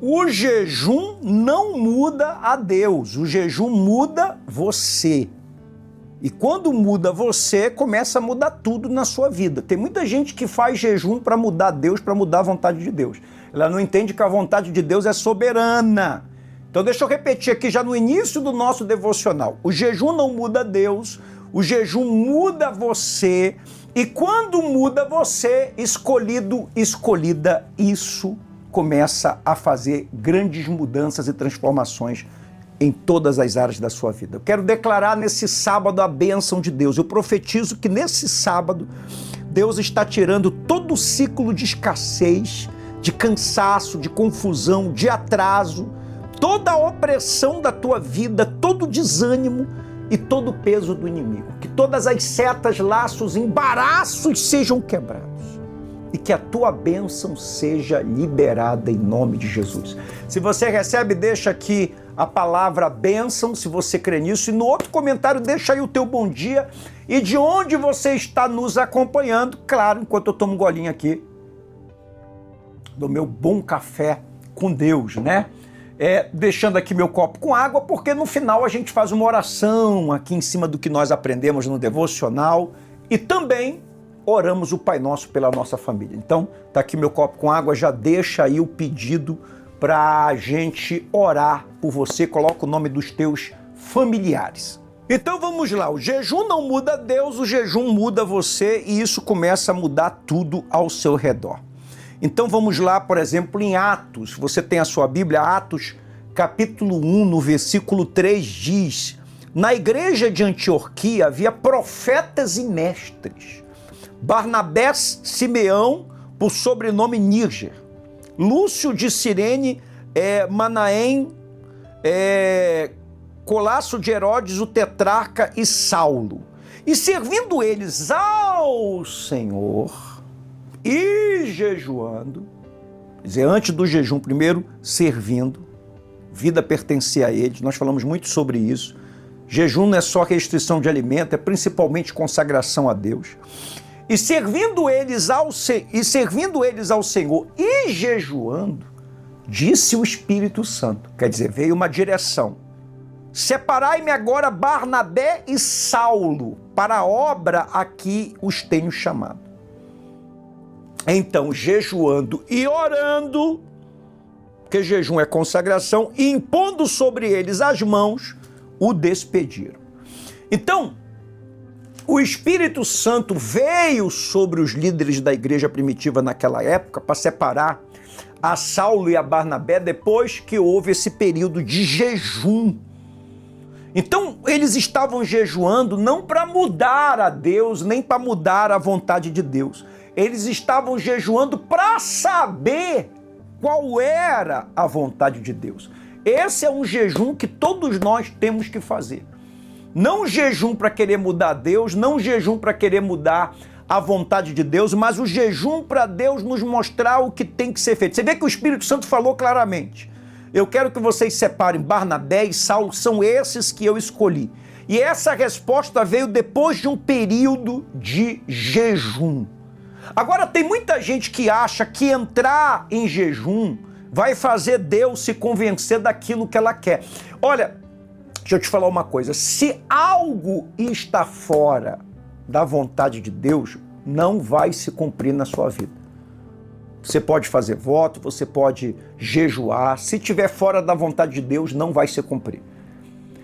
O jejum não muda a Deus, o jejum muda você. E quando muda você, começa a mudar tudo na sua vida. Tem muita gente que faz jejum para mudar Deus, para mudar a vontade de Deus. Ela não entende que a vontade de Deus é soberana. Então deixa eu repetir aqui já no início do nosso devocional. O jejum não muda Deus, o jejum muda você. E quando muda você, escolhido, escolhida, isso começa a fazer grandes mudanças e transformações em todas as áreas da sua vida. Eu quero declarar nesse sábado a bênção de Deus. Eu profetizo que nesse sábado Deus está tirando todo o ciclo de escassez, de cansaço, de confusão, de atraso, toda a opressão da tua vida, todo o desânimo e todo o peso do inimigo. Que todas as setas, laços, embaraços sejam quebrados e que a tua bênção seja liberada em nome de Jesus. Se você recebe, deixa aqui a palavra bênção, se você crê nisso, e no outro comentário deixa aí o teu bom dia e de onde você está nos acompanhando, claro, enquanto eu tomo um golinho aqui do meu bom café com Deus, né? Deixando aqui meu copo com água, porque no final a gente faz uma oração aqui em cima do que nós aprendemos no devocional e também oramos o Pai Nosso pela nossa família. Então, tá aqui meu copo com água, já deixa aí o pedido para a gente orar por você, coloca o nome dos teus familiares. Então vamos lá, o jejum não muda Deus, o jejum muda você e isso começa a mudar tudo ao seu redor. Então vamos lá, por exemplo, em Atos, você tem a sua Bíblia, Atos capítulo 1, no versículo 3 diz: na igreja de Antioquia havia profetas e mestres, Barnabé, Simeão, por sobrenome Níger, Lúcio de Cirene, Manaém, Colasso de Herodes, o tetrarca e Saulo. E servindo eles ao Senhor e jejuando, quer dizer, antes do jejum, primeiro servindo, vida pertencia a eles, nós falamos muito sobre isso. Jejum não é só restrição de alimento, é principalmente consagração a Deus. E servindo eles ao Senhor e jejuando, disse o Espírito Santo, quer dizer, veio uma direção: separai-me agora Barnabé e Saulo, para a obra a que os tenho chamado. Então, jejuando e orando, porque jejum é consagração, e impondo sobre eles as mãos, o despediram. Então, o Espírito Santo veio sobre os líderes da igreja primitiva naquela época para separar a Saulo e a Barnabé depois que houve esse período de jejum. Então, eles estavam jejuando não para mudar a Deus, nem para mudar a vontade de Deus. Eles estavam jejuando para saber qual era a vontade de Deus. Esse é um jejum que todos nós temos que fazer. Não jejum para querer mudar Deus, não jejum para querer mudar a vontade de Deus, mas o jejum para Deus nos mostrar o que tem que ser feito. Você vê que o Espírito Santo falou claramente: eu quero que vocês separem Barnabé e Saulo, são esses que eu escolhi. E essa resposta veio depois de um período de jejum. Agora, tem muita gente que acha que entrar em jejum vai fazer Deus se convencer daquilo que ela quer. Olha, deixa eu te falar uma coisa, se algo está fora da vontade de Deus, não vai se cumprir na sua vida. Você pode fazer voto, você pode jejuar, se estiver fora da vontade de Deus, não vai se cumprir.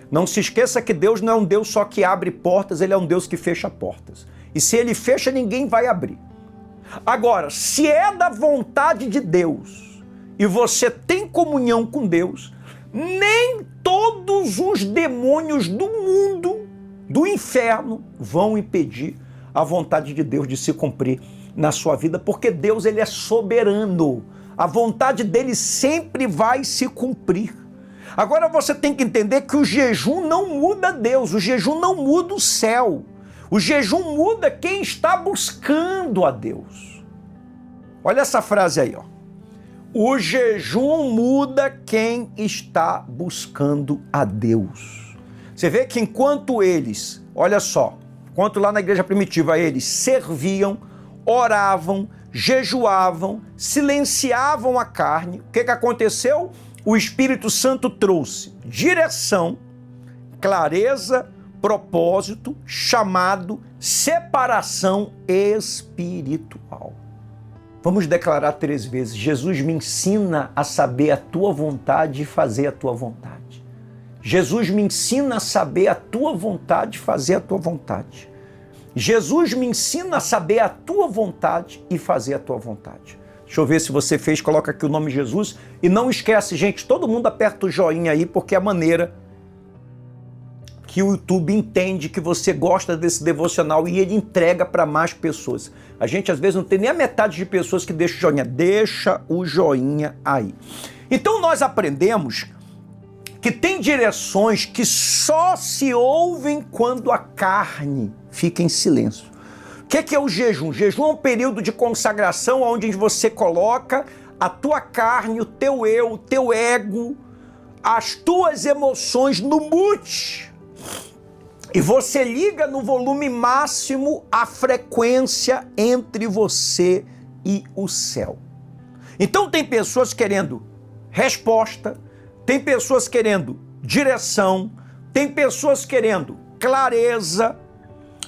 Não se esqueça que Deus não é um Deus só que abre portas, Ele é um Deus que fecha portas. E se Ele fecha, ninguém vai abrir. Agora, se é da vontade de Deus e você tem comunhão com Deus, nem todos os demônios do mundo, do inferno, vão impedir a vontade de Deus de se cumprir na sua vida, porque Deus, Ele é soberano. A vontade dele sempre vai se cumprir. Agora você tem que entender que o jejum não muda Deus, o jejum não muda o céu. O jejum muda quem está buscando a Deus. Olha essa frase aí, ó. O jejum muda quem está buscando a Deus. Você vê que enquanto eles, olha só, enquanto lá na igreja primitiva eles serviam, oravam, jejuavam, silenciavam a carne. O que aconteceu? O Espírito Santo trouxe direção, clareza, propósito, chamado, separação espiritual. Vamos declarar 3 vezes: Jesus, me ensina a saber a tua vontade e fazer a tua vontade. Jesus, me ensina a saber a tua vontade e fazer a tua vontade. Jesus, me ensina a saber a tua vontade e fazer a tua vontade. Deixa eu ver se você fez, coloca aqui o nome Jesus. E não esquece, gente, todo mundo aperta o joinha aí, porque é a maneira que o YouTube entende que você gosta desse devocional e ele entrega para mais pessoas. A gente às vezes não tem nem a metade de pessoas que deixam o joinha. Deixa o joinha aí. Então nós aprendemos que tem direções que só se ouvem quando a carne fica em silêncio. O que é o jejum? Jejum é um período de consagração onde você coloca a tua carne, o teu eu, o teu ego, as tuas emoções no mute. E você liga no volume máximo a frequência entre você e o céu. Então tem pessoas querendo resposta, tem pessoas querendo direção, tem pessoas querendo clareza,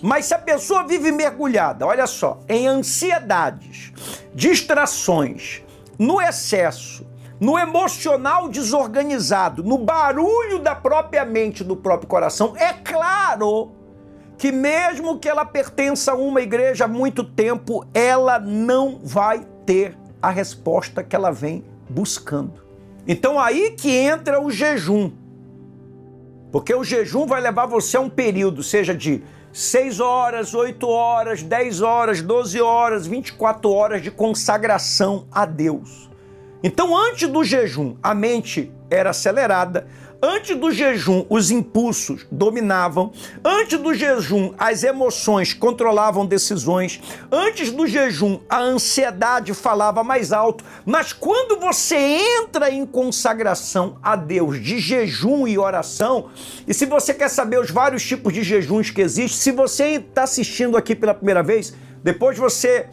mas se a pessoa vive mergulhada, olha só, em ansiedades, distrações, no excesso, no emocional desorganizado, no barulho da própria mente, do próprio coração, é claro que mesmo que ela pertença a uma igreja há muito tempo, ela não vai ter a resposta que ela vem buscando. Então aí que entra o jejum, porque o jejum vai levar você a um período, seja de 6 horas, 8 horas, 10 horas, 12 horas, 24 horas de consagração a Deus. Então, antes do jejum, a mente era acelerada. Antes do jejum, os impulsos dominavam. Antes do jejum, as emoções controlavam decisões. Antes do jejum, a ansiedade falava mais alto. Mas quando você entra em consagração a Deus de jejum e oração, e se você quer saber os vários tipos de jejuns que existem, se você está assistindo aqui pela primeira vez, depois você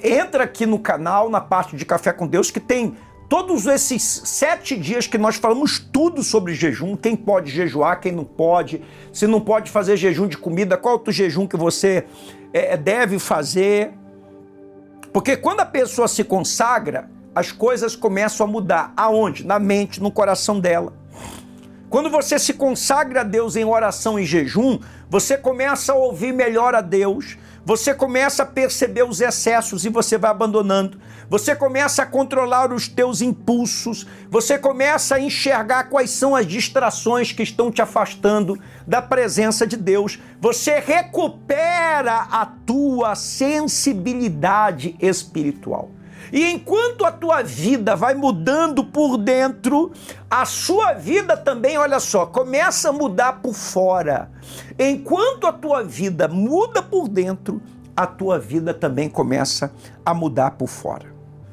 entra aqui no canal, na parte de Café com Deus, que tem todos esses 7 dias que nós falamos tudo sobre jejum, quem pode jejuar, quem não pode, se não pode fazer jejum de comida, qual é o jejum que você deve fazer. Porque quando a pessoa se consagra, as coisas começam a mudar. Aonde? Na mente, no coração dela. Quando você se consagra a Deus em oração e jejum, você começa a ouvir melhor a Deus, você começa a perceber os excessos e você vai abandonando. Você começa a controlar os teus impulsos. Você começa a enxergar quais são as distrações que estão te afastando da presença de Deus. Você recupera a tua sensibilidade espiritual. E enquanto a tua vida vai mudando por dentro, a sua vida também, olha só, começa a mudar por fora. Enquanto a tua vida muda por dentro, a tua vida também começa a mudar por fora.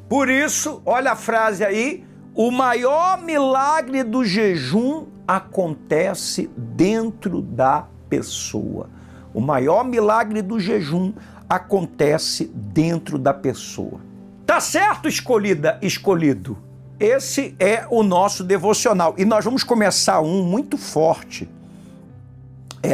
Por isso, olha a frase aí, o maior milagre do jejum acontece dentro da pessoa. O maior milagre do jejum acontece dentro da pessoa. Tá certo, escolhida, escolhido? Esse é o nosso devocional. E nós vamos começar um muito forte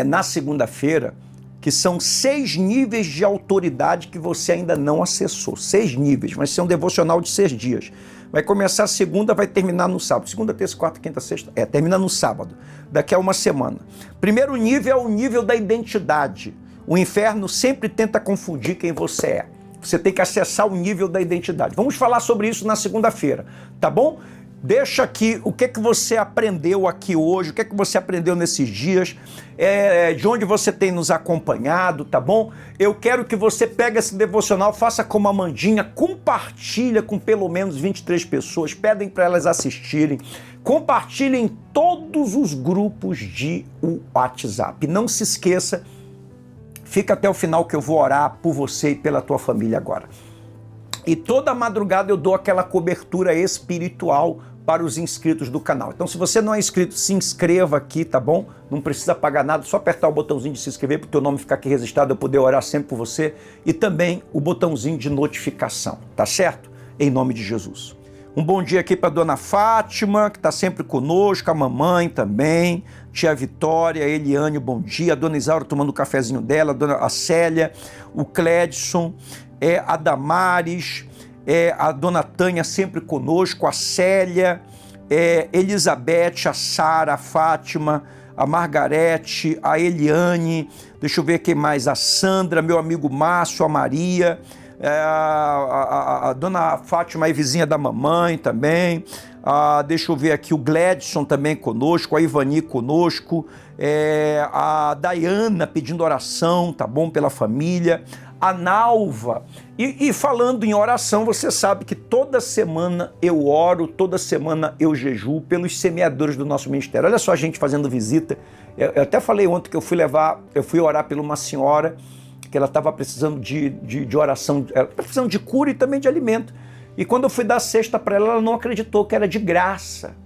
na segunda-feira, que são 6 níveis de autoridade que você ainda não acessou. 6 níveis, vai ser um devocional de 6 dias. Vai começar segunda, vai terminar no sábado. Segunda, terça, quarta, quinta, sexta. Termina no sábado, daqui a uma semana. Primeiro nível é o nível da identidade. O inferno sempre tenta confundir quem você é. Você tem que acessar o nível da identidade. Vamos falar sobre isso na segunda-feira, tá bom? Deixa aqui o que você aprendeu aqui hoje, o que você aprendeu nesses dias, de onde você tem nos acompanhado, tá bom? Eu quero que você pegue esse devocional, faça como a Amandinha, compartilha com pelo menos 23 pessoas, pedem para elas assistirem, compartilhem em todos os grupos de WhatsApp. Não se esqueça, fica até o final que eu vou orar por você e pela tua família agora. E toda madrugada eu dou aquela cobertura espiritual para os inscritos do canal. Então, se você não é inscrito, se inscreva aqui, tá bom? Não precisa pagar nada, só apertar o botãozinho de se inscrever para o teu nome ficar aqui registrado, eu poder orar sempre por você, e também o botãozinho de notificação, tá certo? Em nome de Jesus. Um bom dia aqui para a dona Fátima, que está sempre conosco, a mamãe também, tia Vitória, a Eliane, bom dia, a dona Isaura tomando o cafezinho dela, a Célia, o Clédson, a Damares, a dona Tânia sempre conosco, a Célia, Elizabeth, a Sara, a Fátima, a Margarete, a Eliane, deixa eu ver quem mais, a Sandra, meu amigo Márcio, a Maria, a dona Fátima é vizinha da mamãe também, deixa eu ver aqui o Gledson também conosco, a Ivani conosco, a Dayana pedindo oração, tá bom, pela família, a Nalva, e falando em oração, você sabe que toda semana eu oro, toda semana eu jejuo pelos semeadores do nosso ministério. Olha só a gente fazendo visita, eu até falei ontem que eu fui orar por uma senhora, que ela estava precisando de oração, ela estava precisando de cura e também de alimento. E quando eu fui dar a cesta para ela, ela não acreditou que era de graça.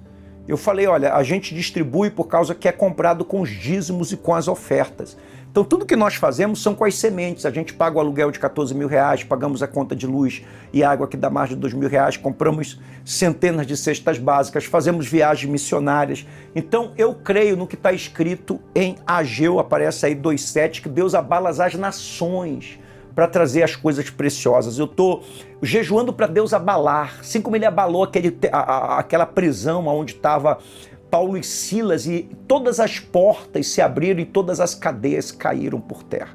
Eu falei, olha, a gente distribui por causa que é comprado com os dízimos e com as ofertas. Então tudo que nós fazemos são com as sementes. A gente paga o aluguel de 14 mil reais, pagamos a conta de luz e água que dá mais de 2 mil reais, compramos centenas de cestas básicas, fazemos viagens missionárias. Então eu creio no que está escrito em Ageu, aparece aí 2,7, que Deus abala as nações para trazer as coisas preciosas. Eu estou jejuando para Deus abalar, assim como ele abalou aquela prisão onde estava Paulo e Silas, e todas as portas se abriram e todas as cadeias caíram por terra.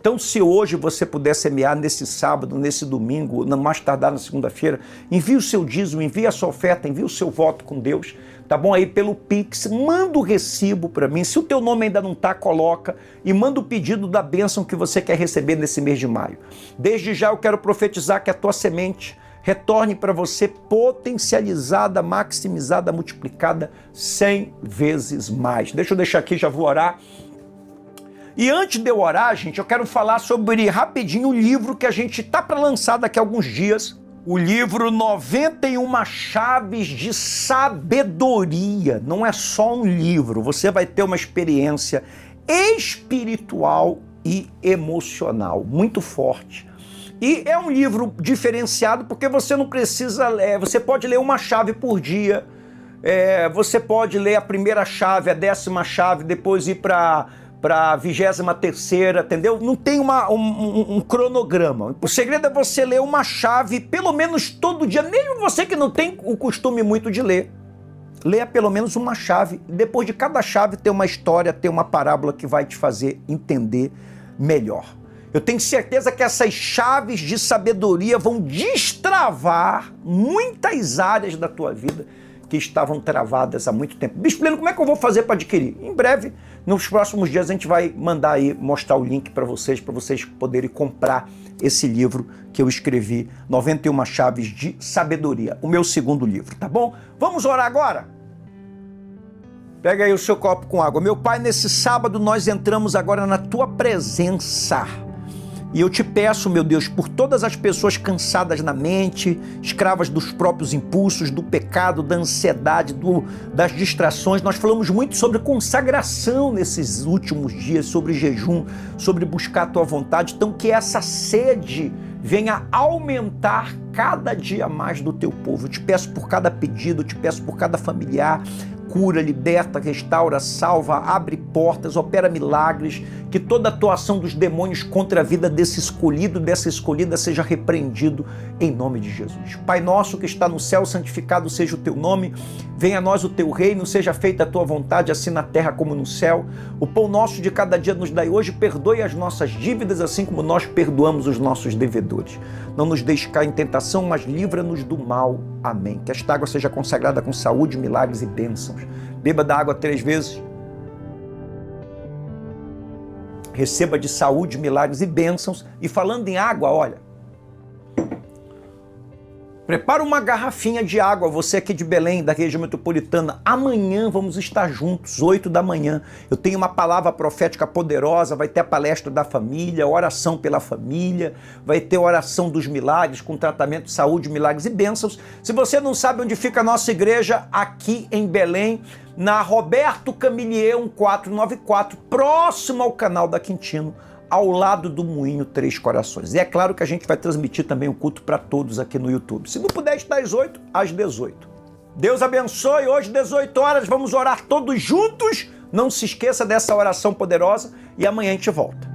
Então, se hoje você puder semear nesse sábado, nesse domingo, mais tardar na segunda-feira, envie o seu dízimo, envie a sua oferta, envie o seu voto com Deus, tá bom? Aí pelo Pix, manda o recibo para mim. Se o teu nome ainda não tá, coloca e manda o pedido da bênção que você quer receber nesse mês de maio. Desde já eu quero profetizar que a tua semente retorne para você potencializada, maximizada, multiplicada 100 vezes mais. Deixa eu deixar aqui, já vou orar. E antes de eu orar, gente, eu quero falar sobre rapidinho o livro que a gente tá para lançar daqui a alguns dias. O livro 91 Chaves de Sabedoria. Não é só um livro, você vai ter uma experiência espiritual e emocional muito forte. E é um livro diferenciado porque você não precisa ler, você pode ler uma chave por dia, você pode ler a primeira chave, a 10ª chave, depois ir para a 23ª, entendeu? Não tem um cronograma. O segredo é você ler uma chave pelo menos todo dia, mesmo você que não tem o costume muito de ler. Leia pelo menos uma chave, depois de cada chave tem uma história, tem uma parábola que vai te fazer entender melhor. Eu tenho certeza que essas chaves de sabedoria vão destravar muitas áreas da tua vida que estavam travadas há muito tempo. Bispo Leno, como é que eu vou fazer para adquirir? Em breve, nos próximos dias, a gente vai mandar aí, mostrar o link para vocês poderem comprar esse livro que eu escrevi, 91 Chaves de Sabedoria, o meu segundo livro, tá bom? Vamos orar agora? Pega aí o seu copo com água. Meu Pai, nesse sábado nós entramos agora na tua presença. E eu te peço, meu Deus, por todas as pessoas cansadas na mente, escravas dos próprios impulsos, do pecado, da ansiedade, das distrações. Nós falamos muito sobre consagração nesses últimos dias, sobre jejum, sobre buscar a tua vontade. Então que essa sede venha aumentar cada dia mais do teu povo. Eu te peço por cada pedido, eu te peço por cada familiar. Cura, liberta, restaura, salva, abre portas, opera milagres, que toda atuação dos demônios contra a vida desse escolhido, dessa escolhida, seja repreendido em nome de Jesus. Pai nosso que está no céu, santificado seja o teu nome, venha a nós o teu reino, seja feita a tua vontade, assim na terra como no céu. O pão nosso de cada dia nos dai hoje, perdoe as nossas dívidas, assim como nós perdoamos os nossos devedores. Não nos deixe cair em tentação, mas livra-nos do mal. Amém. Que esta água seja consagrada com saúde, milagres e bênçãos. Beba da água 3 vezes. Receba de saúde, milagres e bênçãos. E falando em água, olha, Prepara uma garrafinha de água, você aqui de Belém, da região metropolitana. Amanhã vamos estar juntos, 8 da manhã. Eu tenho uma palavra profética poderosa, vai ter a palestra da família, oração pela família, vai ter oração dos milagres, com tratamento de saúde, milagres e bênçãos. Se você não sabe onde fica a nossa igreja, aqui em Belém, na Roberto Camilier 1494, próximo ao canal da Quintino, ao lado do Moinho Três Corações. E é claro que a gente vai transmitir também o culto para todos aqui no YouTube. Se não puder, das 8 às 18. Deus abençoe. Hoje, 18 horas, vamos orar todos juntos. Não se esqueça dessa oração poderosa e amanhã a gente volta.